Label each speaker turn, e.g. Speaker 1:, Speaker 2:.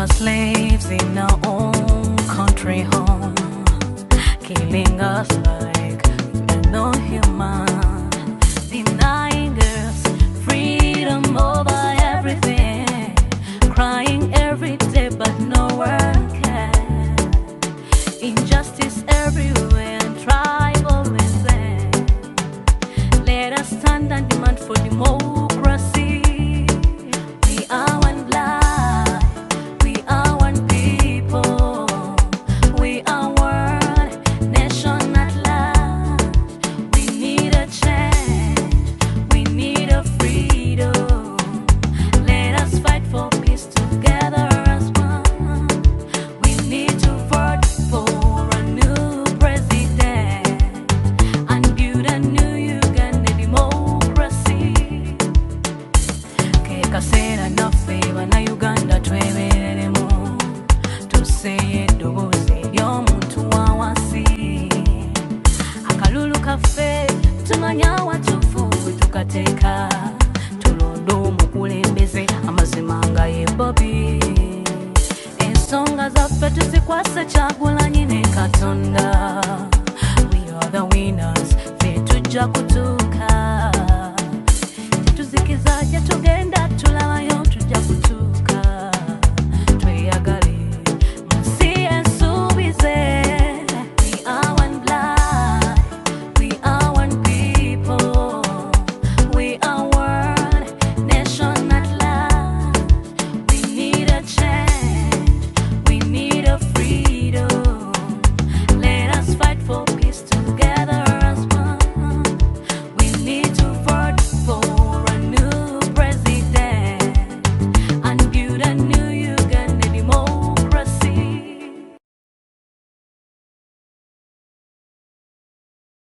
Speaker 1: are slaves in our own country home, killing us like we're no human, denying us freedom over everything, crying every day but no one can. Injustice everywhere and tribalism. Let us stand and demand for democracy. We are one blood, we are one people, we are one nation at last. We need a change, we need a freedom. Let us fight for peace together as one. We need to vote for a new president and build a new Uganda democracy. Kekasera naffe bannayuganda twebereremu, tuseye eddoboozi ery'omuntu wa wansi. Akalulu kaffe tumanya watufu bwe tukateeka, tulonde omukulembeze amazima nga ye Bobi. Ensonga zaffe tuzikwase Kyagulanyi ne Katonda. We are the winners, ffe tujja kutu